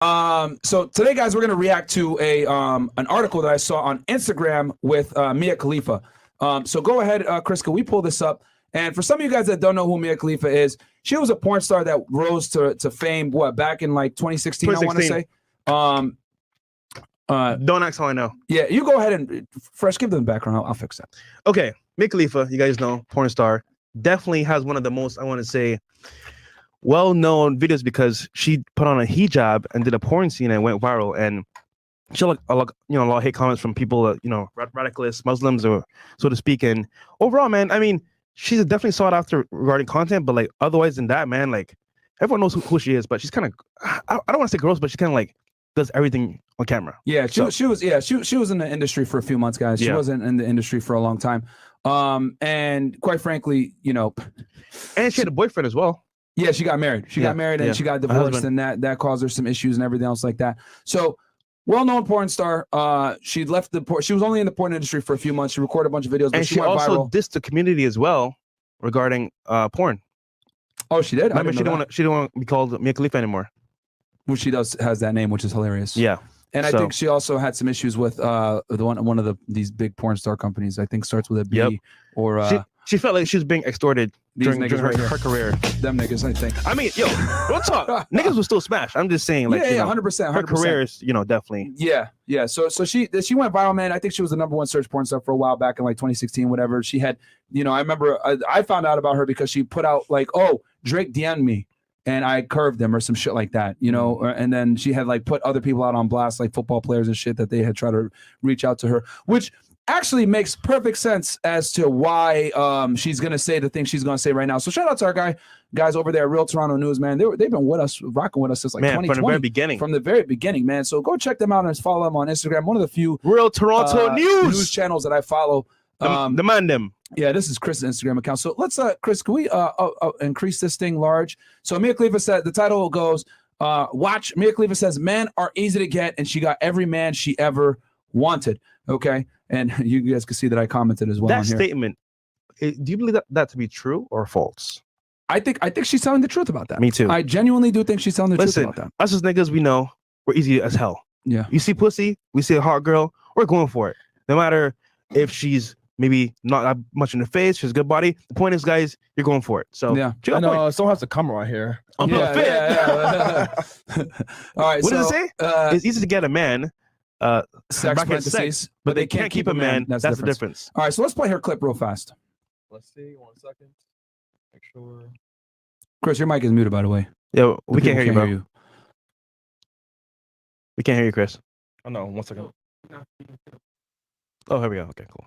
So today, guys, we're gonna react to a an article that I saw on Instagram with Mia Khalifa. So go ahead, Chris. Can we pull this up? And for some of you guys that don't know who Mia Khalifa is, she was a porn star that rose to fame. What, back in like 2016? I want to say. Don't ask how I know. Yeah, you go ahead and Fresh, give them the background. I'll fix that. Okay, Mia Khalifa, you guys know, porn star, definitely has one of the most, I want to say, well-known videos because she put on a hijab and did a porn scene and went viral. And she had a lot of hate comments from people that, radicalists, Muslims, or so to speak. And overall, man, I mean, she's definitely sought after regarding content, but like otherwise than that, man, like everyone knows who she is. But she's kind of, I don't want to say gross, but she kind of like does everything on camera. Yeah, she was in the industry for a few months, guys. She wasn't in the industry for a long time. And quite frankly, and she had a boyfriend as well. Yeah, she got married. She got married and she got divorced, and that caused her some issues and everything else like that. So, well-known porn star. She left she was only in the porn industry for a few months. She recorded a bunch of videos, but and she went also viral. dissed the community as well regarding porn. Oh, she did. Remember, she didn't want to be called Mia Khalifa anymore. Well, she has that name, which is hilarious. Yeah. And I think she also had some issues with one of these big porn star companies. I think starts with a B. Yep. Or she felt like she was being extorted during her career. Them niggas, I think. I mean, yo, don't talk. Niggas will still smash. I'm just saying, like, 100%. Her career is, definitely. Yeah. So she went viral, man. I think she was the #1 search porn star for a while back in like 2016, whatever. She had, I remember I found out about her because she put out like, oh, Drake DM'd me and I curved them or some shit like that, and then she had like put other people out on blast, like football players and shit, that they had tried to reach out to her, which actually makes perfect sense as to why she's gonna say the thing she's gonna say right now. So shout out to our guys over there at Real Toronto News, man. They've been with us, rocking with us since like 2020, from the very beginning, man. So go check them out and follow them on Instagram. One of the few Real Toronto news channels that I follow. Demand them. Yeah, this is Chris's Instagram account. So let's Chris, can we increase this thing large? So Mia Khalifa said, the title goes, watch. Mia Khalifa says, men are easy to get, and she got every man she ever wanted. Okay. And you guys can see that I commented as well. That statement, do you believe that to be true or false? I think she's telling the truth about that. Me too. I genuinely do think she's telling the truth about that. Us as niggas, we know we're easy as hell. Yeah. You see pussy, we see a hot girl, we're going for it. No matter if she's maybe not that much in the face, she has a good body. The point is, guys, you're going for it. So yeah, I know someone has to come right here. Yeah. All right. What does it say? It's easy to get a man. Sex, but they can't keep a man. That's the difference. All right, so let's play her clip real fast. Let's see. 1 second. Make sure. Chris, your mic is muted, by the way. Yeah, we can't hear you, bro. We can't hear you, Chris. Oh no, 1 second. Oh, here we go. Okay, cool.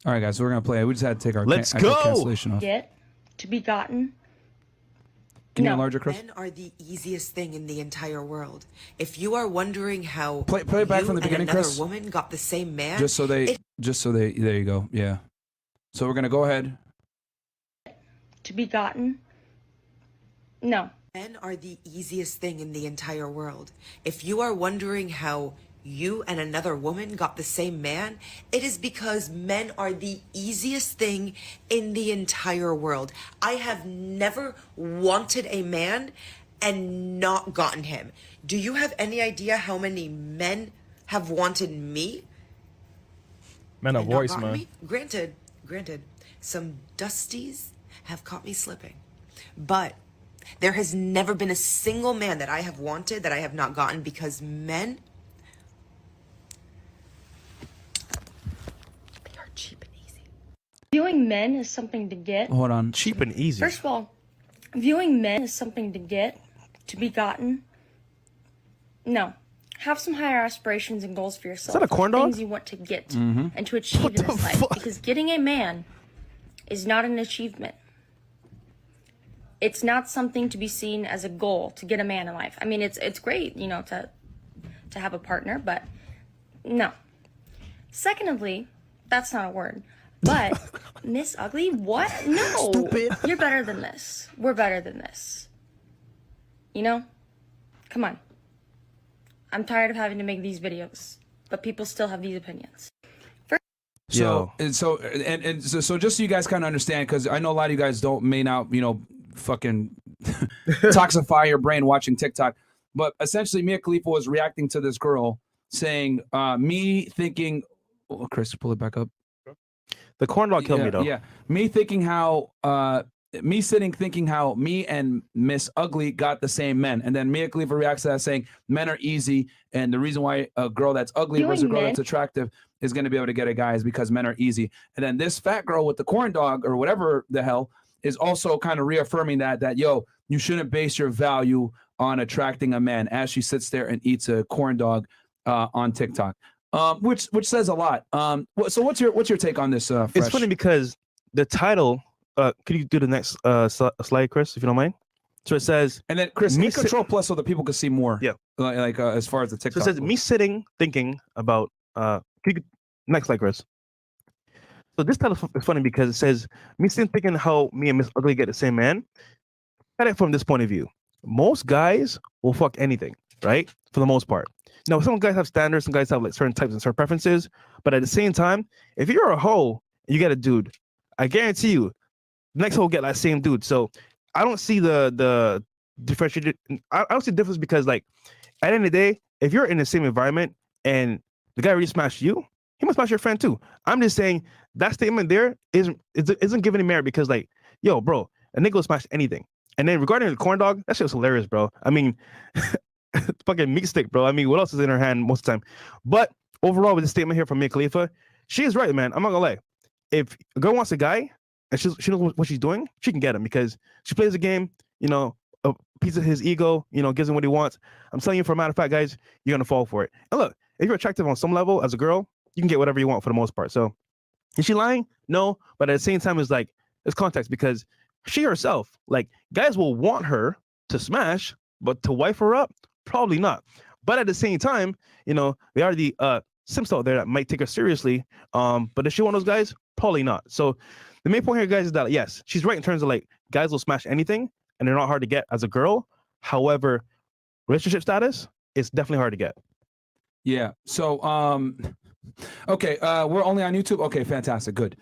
All right, guys, so we're gonna play. We just had to take our Let's go. Cancellation off. Get to be gotten. Can you enlarge it, Chris? Men are the easiest thing in the entire world. If you are wondering how play it back from the beginning, Chris. Woman got the same man. Just so they there you go. Yeah. So we're gonna go ahead. To be gotten. No. Men are the easiest thing in the entire world. If you are wondering how you and another woman got the same man, it is because men are the easiest thing in the entire world. I have never wanted a man and not gotten him. Do you have any idea how many men have wanted me? Men are voice, man. Me? Granted, some dusties have caught me slipping. But there has never been a single man that I have wanted that I have not gotten, because men, cheap and easy. Viewing men as something to get. Hold on. Cheap and easy. First of all, viewing men as something to get, to be gotten. No. Have some higher aspirations and goals for yourself. Is that a corn dog? Things you want to get and to achieve in this life. Because getting a man is not an achievement. It's not something to be seen as a goal to get a man in life. I mean, it's great, to have a partner, but no. Secondly, that's not a word. But Miss Ugly, what? No. Stupid. You're better than this. We're better than this. Come on. I'm tired of having to make these videos, but people still have these opinions. So just so you guys kind of understand, because I know a lot of you guys may not, fucking toxify your brain watching TikTok. But essentially, Mia Khalifa was reacting to this girl saying, me thinking, oh, Chris, pull it back up. The corn dog killed me though. Yeah, me thinking how, me sitting thinking how me and Miss Ugly got the same men. And then Mia Khalifa reacts to that saying, men are easy. And the reason why a girl that's ugly versus a girl that's attractive is going to be able to get a guy is because men are easy. And then this fat girl with the corn dog or whatever the hell is also kind of reaffirming that, yo, you shouldn't base your value on attracting a man as she sits there and eats a corn dog on TikTok, which says a lot. So what's your take on this? Fresh? It's funny because the title. Could you do the next slide, Chris, if you don't mind? So it says, and then Chris, hit Control Plus so that people can see more. Yeah, like as far as the TikTok. So it says me sitting thinking about. Next slide, Chris. So this title is funny because it says me sitting thinking how me and Miss Ugly get the same man. At it from this point of view, most guys will fuck anything, right? For the most part. Now, some guys have standards, some guys have like certain types and certain preferences. But at the same time, if you're a hoe and you get a dude, I guarantee you, the next hoe will get that same dude. So I don't see the differentiated. I don't see the difference because like at the end of the day, if you're in the same environment and the guy already smashed you, he must smash your friend too. I'm just saying that statement there isn't giving any merit because like, yo, bro, a nigga will smash anything. And then regarding the corn dog, that shit was hilarious, bro. I mean, fucking meat stick, bro. I mean, what else is in her hand most of the time? But overall, with the statement here from Mia Khalifa, she is right, man. I'm not gonna lie. If a girl wants a guy and she knows what she's doing, she can get him because she plays the game, you know, a piece of his ego, you know, gives him what he wants. I'm telling you, for a matter of fact, guys, you're gonna fall for it. And look, if you're attractive on some level as a girl, you can get whatever you want for the most part. So is she lying? No, but at the same time, it's like it's context because she herself, like guys will want her to smash, but to wife her up, probably not. But at the same time, you know, there are the simps out there that might take her seriously. But is she one of those guys? Probably not. So the main point here, guys, is that yes, she's right in terms of like guys will smash anything and they're not hard to get as a girl. However, relationship status is definitely hard to get. Yeah. So okay, we're only on YouTube. Okay, fantastic, good.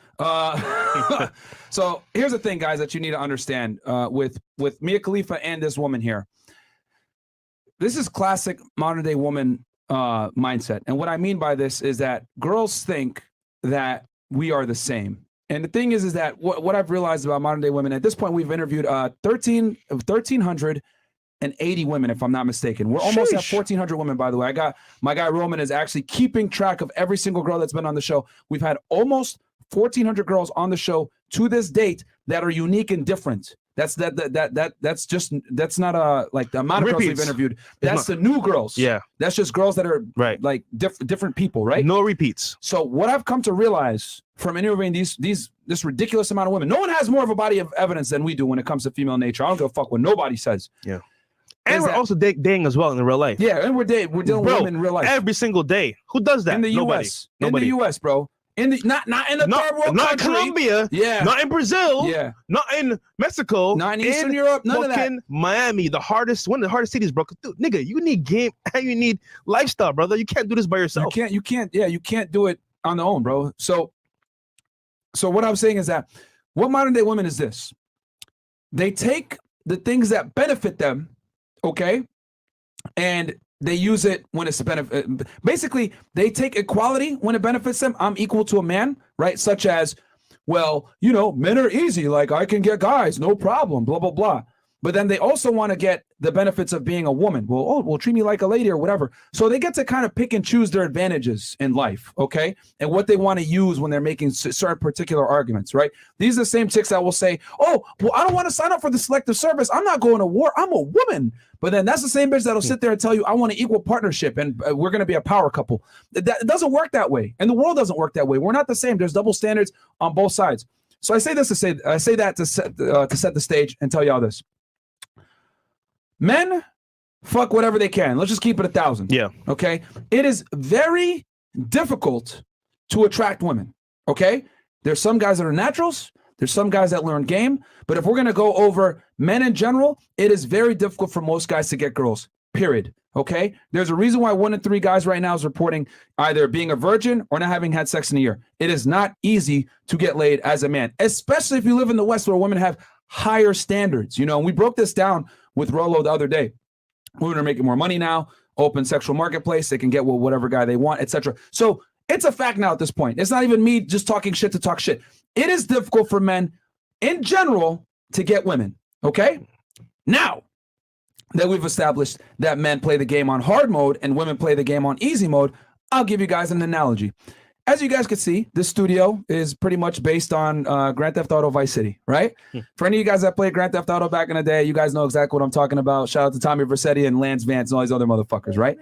So here's the thing, guys, that you need to understand with Mia Khalifa and this woman here. This is classic modern day woman mindset, and what I mean by this is that girls think that we are the same. And the thing is that what I've realized about modern day women at this point, we've interviewed 1,380 women, if I'm not mistaken. We're almost at 1,400 women, by the way. I got my guy Roman is actually keeping track of every single girl that's been on the show. We've had almost 1,400 girls on the show to this date that are unique and different. That's not like the amount of girls we've interviewed. That's the new girls. Yeah, that's just girls that are like different people, right? No repeats. So what I've come to realize from interviewing this ridiculous amount of women, no one has more of a body of evidence than we do when it comes to female nature. I don't give a fuck what nobody says. Yeah. And we're also dating as well in real life. Yeah, and we're dealing with women in real life every single day. Who does that? In the U.S. Nobody. In the U.S., bro. Not in the third world not country. Colombia. Yeah. Not in Brazil. Yeah. Not in Mexico. Not in Eastern Europe. None of that. Miami, one of the hardest cities, bro. Dude, nigga, you need game and you need lifestyle, brother. You can't do this by yourself. You can't do it on the own, bro. So what I'm saying is that what modern day women is this. They take the things that benefit them, okay, and they use it when it's a benefit. Basically, they take equality when it benefits them. I'm equal to a man, right? Such as, well, you know, men are easy. Like I can get guys, no problem, blah, blah, blah. But then they also want to get the benefits of being a woman. Well, treat me like a lady or whatever. So they get to kind of pick and choose their advantages in life, okay? And what they want to use when they're making certain particular arguments, right? These are the same chicks that will say, oh, well, I don't want to sign up for the selective service. I'm not going to war. I'm a woman. But then that's the same bitch that'll sit there and tell you, I want an equal partnership and we're going to be a power couple. It doesn't work that way. And the world doesn't work that way. We're not the same. There's double standards on both sides. So I say that to set the stage and tell y'all this. Men fuck whatever they can. Let's just keep it 1,000. Yeah. Okay. It is very difficult to attract women. Okay. There's some guys that are naturals. There's some guys that learn game. But if we're going to go over men in general, it is very difficult for most guys to get girls, period. Okay. There's a reason why 1 in 3 guys right now is reporting either being a virgin or not having had sex in a year. It is not easy to get laid as a man, especially if you live in the West where women have higher standards. You know, and we broke this down with Rolo the other day. Women are making more money now. Open sexual marketplace. They can get whatever guy they want, etc. So it's a fact now at this point. It's not even me just talking shit to talk shit. It is difficult for men in general to get women. Okay? Now that we've established that men play the game on hard mode and women play the game on easy mode, I'll give you guys an analogy. As you guys can see, this studio is pretty much based on Grand Theft Auto Vice City, right? For any of you guys that played Grand Theft Auto back in the day, you guys know exactly what I'm talking about. Shout out to Tommy Vercetti and Lance Vance and all these other motherfuckers, right?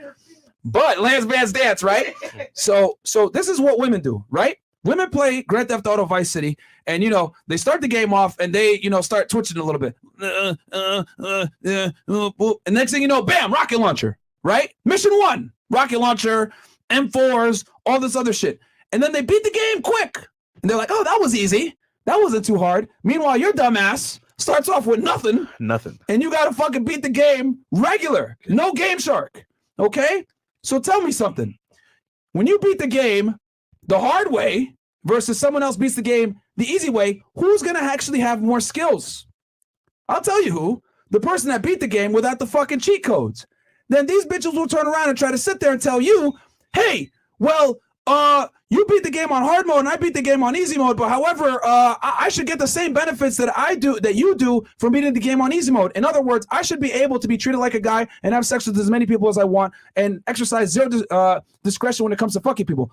But Lance Vance dance, right? So this is what women do, right? Women play Grand Theft Auto Vice City, and they start the game off, and they start twitching a little bit, and next thing you know, bam, rocket launcher, right? Mission 1, rocket launcher, M4s, all this other shit, and then they beat the game quick, and they're like, oh, that was easy, that wasn't too hard. Meanwhile, your dumbass starts off with nothing, and you gotta fucking beat the game regular, no Game Shark, okay? So tell me something. When you beat the game the hard way versus someone else beats the game the easy way, who's going to actually have more skills? I'll tell you who. The person that beat the game without the fucking cheat codes. Then these bitches will turn around and try to sit there and tell you, hey, well, you beat the game on hard mode and I beat the game on easy mode, but however, I should get the same benefits that you do from beating the game on easy mode. In other words, I should be able to be treated like a guy and have sex with as many people as I want and exercise zero discretion when it comes to fucking people.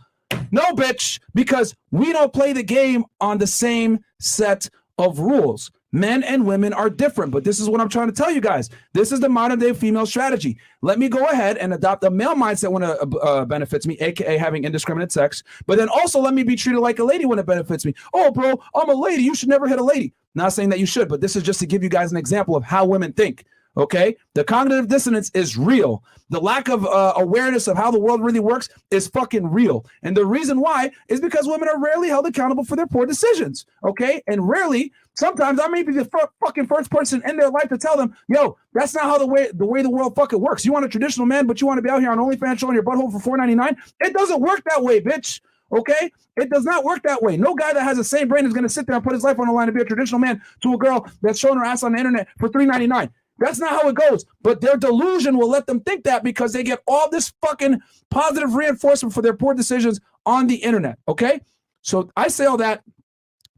No, bitch, because we don't play the game on the same set of rules. Men and women are different, but this is what I'm trying to tell you guys. This is the modern day female strategy. Let me go ahead and adopt a male mindset when it benefits me, aka having indiscriminate sex, but then also let me be treated like a lady when it benefits me. Oh, bro, I'm a lady. You should never hit a lady. Not saying that you should, but this is just to give you guys an example of how women think. Okay, the cognitive dissonance is real. The lack of awareness of how the world really works is fucking real. And the reason why is because women are rarely held accountable for their poor decisions. Okay, and rarely, sometimes I may be the fucking first person in their life to tell them, yo, that's not how the way the world fucking works. You want a traditional man, but you want to be out here on OnlyFans showing your butthole for $4.99? It doesn't work that way, bitch. Okay, it does not work that way. No guy that has the same brain is going to sit there and put his life on the line to be a traditional man to a girl that's showing her ass on the internet for $3.99. That's not how it goes. But their delusion will let them think that because they get all this fucking positive reinforcement for their poor decisions on the internet. Okay? So I say all that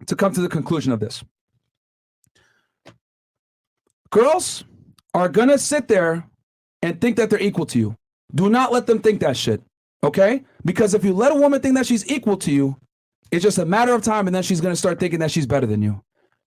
to come to the conclusion of this. Girls are going to sit there and think that they're equal to you. Do not let them think that shit. Okay? Because if you let a woman think that she's equal to you, it's just a matter of time and then she's going to start thinking that she's better than you.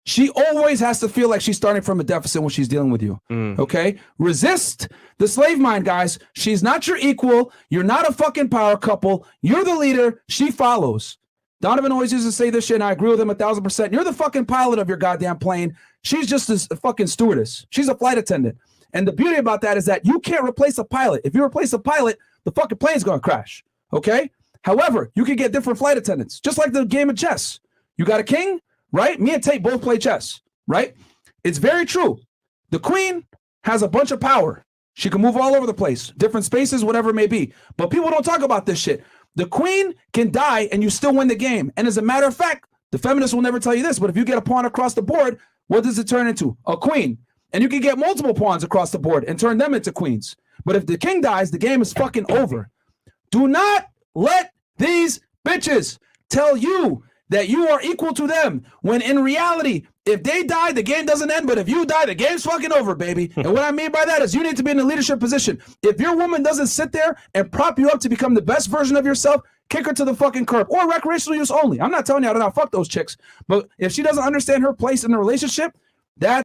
She always has to feel like she's starting from a deficit when she's dealing with you. Okay? Resist the slave mind, guys. She's not your equal. You're not a fucking power couple. You're the leader. She follows. Donovan always used to say this shit, and I agree with him 1,000%. You're the fucking pilot of your goddamn plane. She's just a fucking stewardess. She's a flight attendant. And the beauty about that is that you can't replace a pilot. If you replace a pilot, the fucking plane's going to crash. Okay? However, you can get different flight attendants, just like the game of chess. You got a king, right? Me and Tate both play chess, right? It's very true. The queen has a bunch of power. She can move all over the place, different spaces, whatever it may be. But people don't talk about this shit. The queen can die and you still win the game. And as a matter of fact, the feminists will never tell you this, but if you get a pawn across the board, what does it turn into? A queen. And you can get multiple pawns across the board and turn them into queens. But if the king dies, the game is fucking over. Do not let these bitches tell you that you are equal to them, when in reality, if they die, the game doesn't end, but if you die, the game's fucking over, baby. And what I mean by that is you need to be in a leadership position. If your woman doesn't sit there and prop you up to become the best version of yourself, kick her to the fucking curb, or recreational use only. I'm not telling you how to not fuck those chicks, but if she doesn't understand her place in the relationship, that